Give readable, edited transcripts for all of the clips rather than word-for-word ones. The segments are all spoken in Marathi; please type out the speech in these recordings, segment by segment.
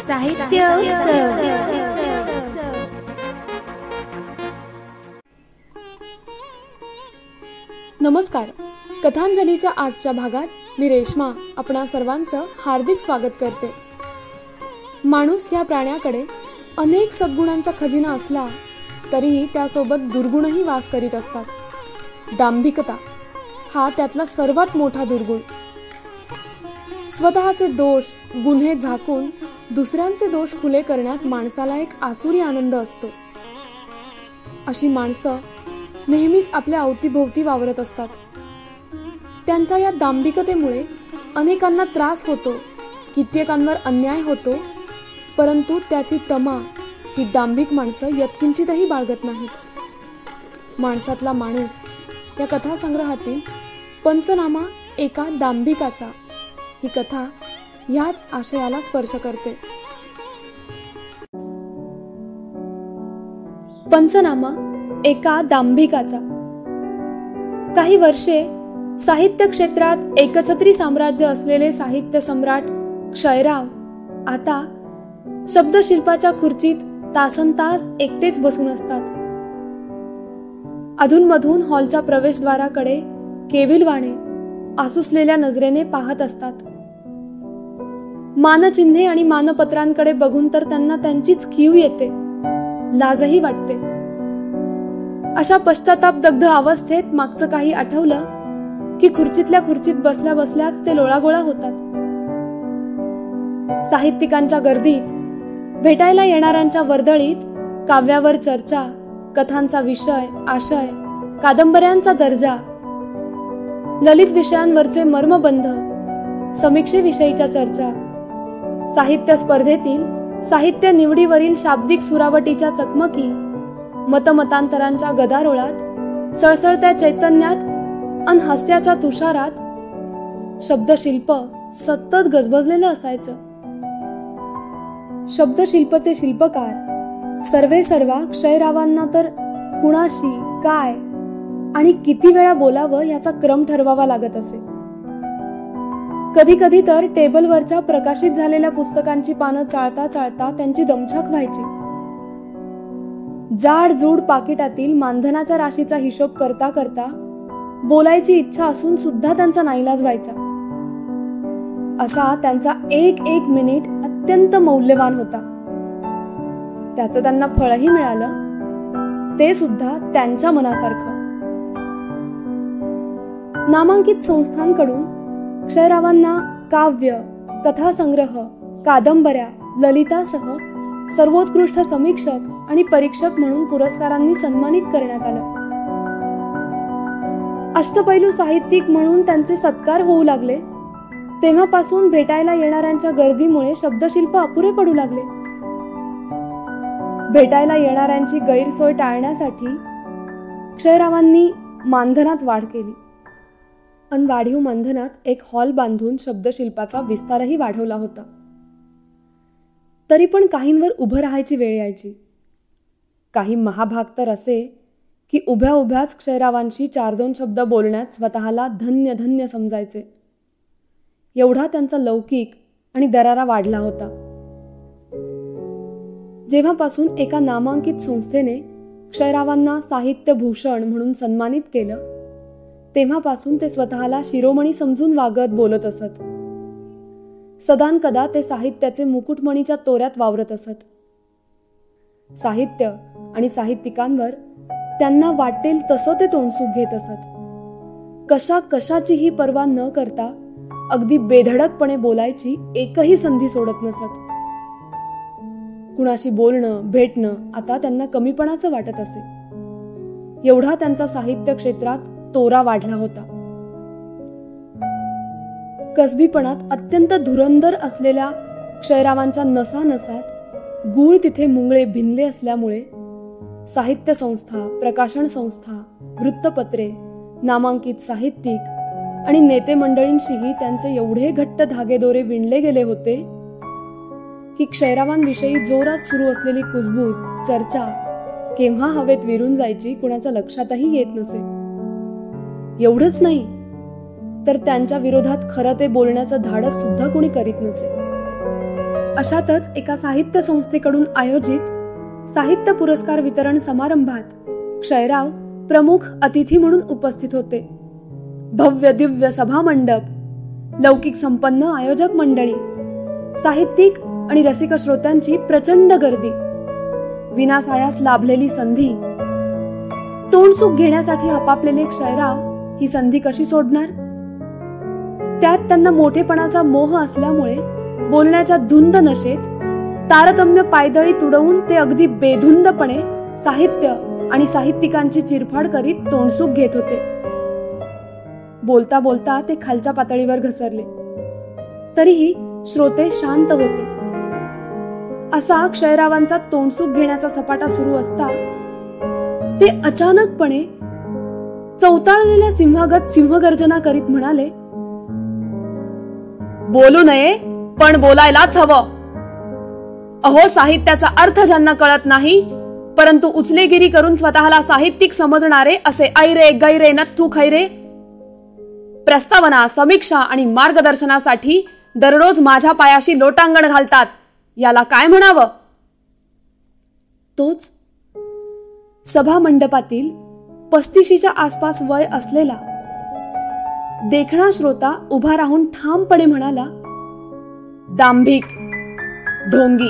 साहित्य उत्सव. नमस्कार. कथांजलीच्या आजच्या भागात मी रेश्मा आपणा सर्वांचं हार्दिक स्वागत करते. माणूस या प्राण्याकडे अनेक सद्गुणांचा खजिना असला तरीही त्यासोबत दुर्गुणही वास करीत असतात. दांभिकता हा त्यातला सर्वात मोठा दुर्गुण. स्वतःचे दोष गुन्हे झाकून दुसऱ्यांचे दोष खुले करण्यात माणसाला एक आसुरी आनंद असतो. अशी माणसं नेहमीच आपल्या अवतीभोवती वावरत असतात. त्यांच्या या दांभिकतेमुळे अनेकांना त्रास होतो, कित्येकांवर अन्याय होतो, परंतु त्याची तमा ही दांभिक माणसं यत्किंचितही बाळगत नाहीत. माणसातला माणूस या कथासंग्रहातील पंचनामा एका दांभिकाचा ही कथा ह्याच आशयाला स्पर्श करते. पंचनामा एका दांभिकाचा. काही वर्षे साहित्य क्षेत्रात एकछत्री साम्राज्य असलेले साहित्य सम्राट क्षयराव आता शब्दशिल्पाच्या खुर्चीत तासनतास एकटेच बसून असतात. अधूनमधून हॉलच्या प्रवेशद्वाराकडे केविलवाणे आसुसलेल्या नजरेने पाहत असतात. मानचिन्हे आणि मानपत्रांकडे बघून तर त्यांना त्यांचीच कीव येते, लाजही वाटते. अशा पश्चातापदग्ध अवस्थेत मागचं काही आठवलं की खुर्चीतल्या खुर्चीत बसल्या बसल्याच ते लोळागोळा होतात. साहित्यिकांच्या गर्दीत, भेटायला येणाऱ्यांच्या वर्दळीत काव्यावर चर्चा, कथांचा विषय आशय, कादंबऱ्यांचा दर्जा, ललित विषयांवरचे मर्मबंध, समीक्षेविषयीच्या चर्चा, साहित्य स्पर्धेतील साहित्य निवडीवरील शाब्दिक सुरावटीच्या चकमकी, मतमतांतरांच्या गदारोळात, सळसळत्या चैतन्यात अन हास्याच्या तुषारात शब्दशिल्प सतत गजबजलेलं असायचं. शब्दशिल्पचे शिल्पकार सर्वेसर्वा क्षयरावांना तर कुणाशी काय आणि किती वेळा बोलावं याचा क्रम ठरवावा लागत असे. कधी कधी तर टेबलवरच्या प्रकाशित झालेल्या पुस्तकांची पानं चाळता चाळता त्यांची दमछाक व्हायची. जाडजूड पाकिटातील मानधनाच्या राशीचा हिशोब करता करता बोलायची इच्छा असून सुद्धा त्यांचा नाईलाज व्हायचा. असा त्यांचा एक एक मिनिट अत्यंत मौल्यवान होता. त्याचं त्यांना फळही मिळालं, ते सुद्धा त्यांच्या मनासारखं. नामांकित संस्थांकडून क्षयरावांना काव्य, कथासंग्रह, कादंबऱ्या, ललितासह सर्वोत्कृष्ट समीक्षक आणि परीक्षक म्हणून पुरस्कारांनी सन्मानित करण्यात आलं. अष्टपैलू साहित्यिक म्हणून त्यांचे सत्कार होऊ लागले. तेव्हापासून भेटायला येणाऱ्यांच्या गर्दीमुळे शब्दशिल्प अपुरे पडू लागले. भेटायला येणाऱ्यांची गैरसोय टाळण्यासाठी क्षयरावांनी मानधनात वाढ केली. अन वाढीव मानधनात एक हॉल बांधून शब्दशिल्पाचा विस्तारही वाढवला होता. तरी पण काहींवर उभं राहायची वेळ यायची. काही महाभाग तर असे की उभ्या उभ्याच क्षयरावांशी 4-2 शब्द बोलण्यात स्वतःला धन्य धन्य समजायचे. एवढा त्यांचा लौकिक आणि दरारा वाढला होता. जेव्हापासून एका नामांकित संस्थेने क्षयरावांना साहित्य भूषण म्हणून सन्मानित केलं, तेव्हापासून ते स्वतःला शिरोमणी समजून वागत बोलत असत. सदानकदा ते साहित्याचे मुकुटमणीच्या तोऱ्यात वावरत असत. साहित्य आणि साहित्यिकांवर त्यांना वाटेल तसं ते तोंडसूक घेत असत. कशा कशाचीही पर्वा न करता अगदी बेधडकपणे बोलायची एकही संधी सोडत नसत. कुणाशी बोलणं भेटणं आता त्यांना कमीपणाचं वाटत असे. एवढा त्यांचा साहित्य क्षेत्रात तोरा वाढला होता. कसबीपणात अत्यंत धुरंधर असलेल्या क्षयरावांच्या नसानसात गूळ तिथे मुंगळे भिनले असल्यामुळे साहित्य संस्था, प्रकाशन संस्था, वृत्तपत्रे, नामांकित साहित्यिक आणि नेते मंडळींशीही त्यांचे एवढे घट्ट धागेदोरे विणले गेले होते की क्षयरावांविषयी जोरात सुरू असलेली कुजबूज चर्चा केव्हा हवेत विरून जायची कुणाच्या लक्षातही येत नसे. एवढंच नाही तर त्यांच्या विरोधात खरं ते बोलण्याचं धाडस सुद्धा कोणी करीत नसे. अशातच एका साहित्य संस्थेकडून आयोजित साहित्य पुरस्कार वितरण समारंभात क्षयराव प्रमुख अतिथी म्हणून उपस्थित होते. भव्य दिव्य सभा मंडप, लौकिक संपन्न आयोजक मंडळी, साहित्यिक आणि रसिक श्रोत्यांची प्रचंड गर्दी, विनासायास लाभलेली संधी. तोंडसुख घेण्यासाठी हपापलेले क्षयराव ही संधी कशी सोडणार? त्यात त्यांना मोठेपणाचा मोह असल्यामुळे बोलण्याच्या धुंद नशेत तारतम्य पायदळी तुडवून ते अगदी बेधुंदपणे साहित्य आणि साहित्यिकांची चिरफाड करीत तोंडसुख घेत होते. बोलता बोलता ते खालच्या पातळीवर घसरले. तरीही श्रोते शांत होते. असा क्षयरावांचा तोंडसुख घेण्याचा सपाटा सुरू असता ते अचानकपणे चवताळलेल्या सिंहागत सिंहगर्जना करीत म्हणाले, बोलू नये पण बोलायलाच हवं. अहो, साहित्याचा अर्थ ज्यांना कळत नाही परंतु उचलेगिरी करून स्वतःला साहित्यिक समजणारे असे ऐरे गैरे नथू खैरे प्रस्तावना, समीक्षा आणि मार्गदर्शनासाठी दररोज माझ्या पायाशी लोटांगण घालतात. याला काय म्हणावं? तोच सभा मंडपातील 35च्या आसपास वय असलेला देखणा श्रोता उभा राहून ठामपणे म्हणाला, दांभिक, ढोंगी.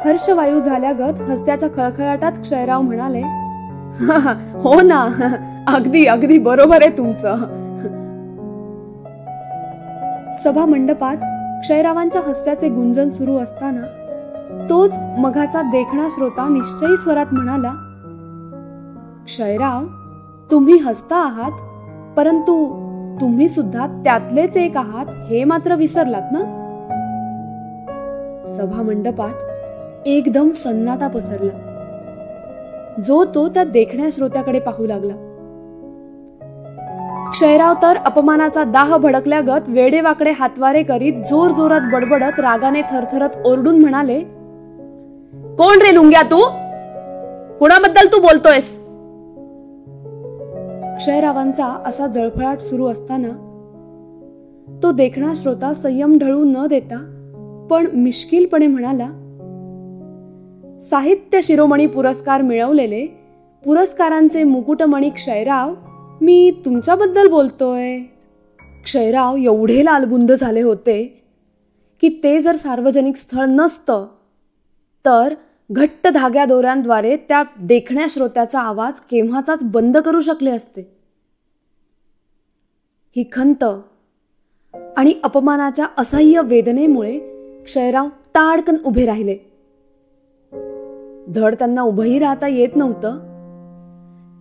हर्षवायू झाल्यागत हस्त्याच्या खळखळाटात क्षयराव म्हणाले, हो ना, अगदी अगदी बरोबर आहे तुमचं. सभा मंडपात क्षयरावांच्या हस्त्याचे गुंजन सुरू असताना तोच मघाचा देखणा श्रोता निश्चयी स्वरात म्हणाला, क्षयराव, तुम्ही हसता आहात परंतु तुम्ही सुद्धा त्यातलेच एक आहात हे मात्र विसरलात ना? सभा मंडपात एकदम सन्नाटा पसरला. जो तो त्या देखण्या श्रोत्याकडे पाहू लागला. क्षयराव तर अपमानाचा दाह भडकल्यागत वेडेवाकडे हातवारे करीत जोर जोरात बडबडत रागाने थरथरत ओरडून म्हणाले, कोण रे लुंग्या तू? कुणाबद्दल तू बोलतोयस? क्षयरावांचा असा जळफळाट सुरू असताना तो देखणा श्रोता संयम ढळू न देता पण मिश्किलपणे म्हणाला, साहित्य शिरोमणी पुरस्कार मिळवलेले पुरस्कारांचे मुकुटमणी क्षयराव, मी तुमच्याबद्दल बोलतोय. क्षयराव एवढे लालबुंद झाले होते की ते जर सार्वजनिक स्थळ नसतं तर घट्ट धाग्या दोऱ्यांद्वारे त्या देखण्या श्रोत्याचा आवाज केव्हाचाच बंद करू शकले असते. ही खंत आणि अपमानाच्या असह्य वेदनेमुळे क्षयराव ताडकन उभे राहिले. धड त्यांना उभंही राहता येत नव्हतं,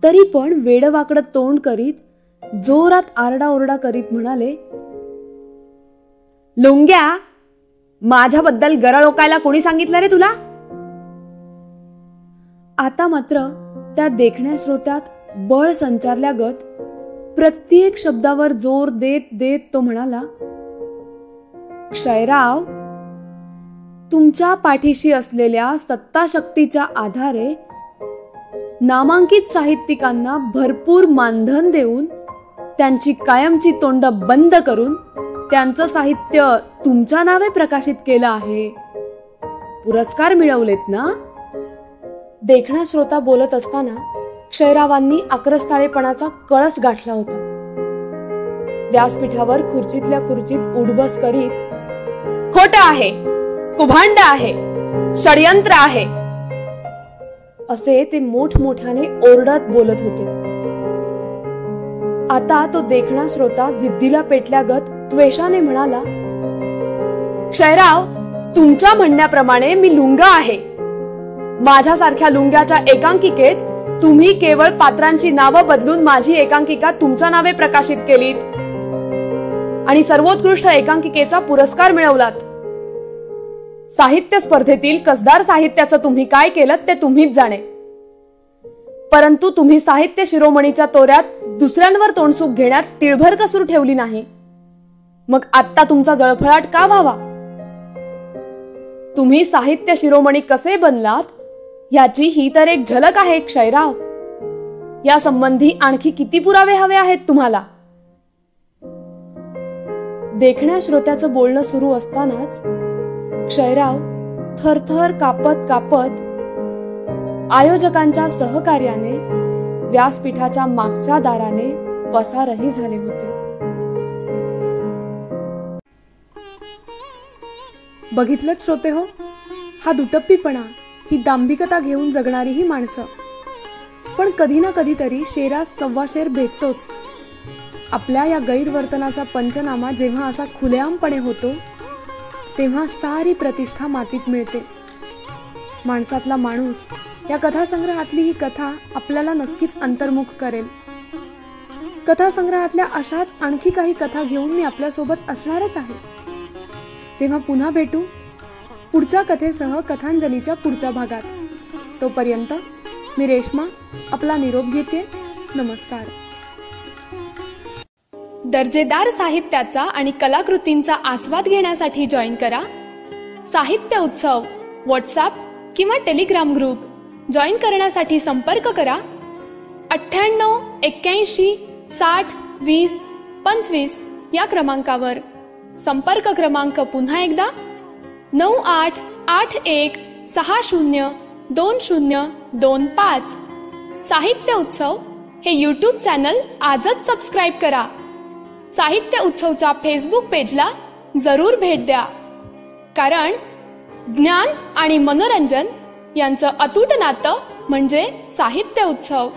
तरी पण वेडवाकडं तोंड करीत जोरात आरडाओरडा करीत म्हणाले, लुंग्या, माझ्याबद्दल गरळ ओकायला कोणी सांगितलं रे तुला? आता मात्र त्या देखण्या श्रोत्यात बळ संचारल्यागत प्रत्येक शब्दावर जोर देत देत तो म्हणाला, क्षयराव, तुमच्या पाठीशी असलेल्या सत्ताशक्तीच्या आधारे नामांकित साहित्यिकांना भरपूर मानधन देऊन त्यांची कायमची तोंड बंद करून त्यांचं साहित्य तुमच्या नावे प्रकाशित केलं आहे. पुरस्कार मिळवलेत ना? देखणा श्रोता बोलत असताना क्षयरावांनी आक्रस्ताळेपणाचा कळस गाठला होता. व्यासपीठावर खुर्चीतल्या खुर्चीत उठबस करीत, खोटं आहे, कुभांड आहे, षडयंत्र आहे असे ते मोठमोठ्याने ओरडत बोलत होते. आता तो देखणा श्रोता जिद्दीला पेटल्यागत त्वेषाने म्हणाला, क्षयराव, तुमच्या म्हणण्याप्रमाणे मी लुंगा आहे. माझ्यासारख्या लुंग्याच्या एकांकिकेत तुम्ही केवळ पात्रांची नावं बदलून माझी एकांकिका तुमच्या नावे प्रकाशित केलीत आणि सर्वोत्कृष्ट एकांकिकेचा पुरस्कार मिळवलात. साहित्य स्पर्धेतील कसदार साहित्याचं तुम्ही काय केलं ते तुम्हीच जाणे. परंतु तुम्ही साहित्य शिरोमणीच्या तोऱ्यात दुसऱ्यांवर तोंडसुख घेण्यात तिळभर कसर ठेवली नाही. मग आत्ता तुमचा जळफळाट का व्हावा? तुम्ही साहित्य शिरोमणी कसे बनलात याची ही तर एक झलक आहे क्षयराव. या संबंधी आणखी किती पुरावे हवे आहेत तुम्हाला? देखण्या श्रोत्याचं बोलणं सुरू असतानाच क्षयराव थरथर कापत कापत आयोजकांच्या सहकार्याने व्यासपीठाच्या मागच्या दाराने पसारही झाले होते. बघितलं श्रोते हो, हा दुटप्पीपणा, ही दांभिकता घेऊन जगणारी ही माणसं. पण कधी ना कधीतरी शेरास सव्वा शेर भेटतोच. आपल्या या गैरवर्तनाचा पंचनामा जेव्हा असा खुलेआमपणे होतो तेव्हा सारी प्रतिष्ठा मातीत मिळते. माणसातला माणूस या कथासंग्रहातली ही कथा आपल्याला नक्कीच अंतर्मुख करेल. कथासंग्रहातल्या अशाच आणखी काही कथा घेऊन मी आपल्यासोबत असणारच आहे. तेव्हा पुन्हा भेटू पुढच्या कथेसह कथांजलीच्या पुढच्या भागात. तोपर्यंत मी रेश्मा आपला निरोप घेते. नमस्कार. दर्जेदार साहित्याचा आणि कलाकृतींचा आस्वाद घेण्यासाठी जॉईन करा साहित्य उत्सव व्हॉट्सॲप किंवा टेलिग्राम ग्रुप. जॉईन करण्यासाठी संपर्क करा 98 81 60 20 25 या क्रमांकावर. संपर्क क्रमांक पुन्हा एकदा 9881 60 2025. साहित्य उत्सव हे यूट्यूब चॅनल आजच सबस्क्राईब करा. साहित्य उत्सवच्या फेसबुक पेजला जरूर भेट द्या, कारण ज्ञान आणि मनोरंजन यांचं अतूट नातं म्हणजे साहित्य उत्सव.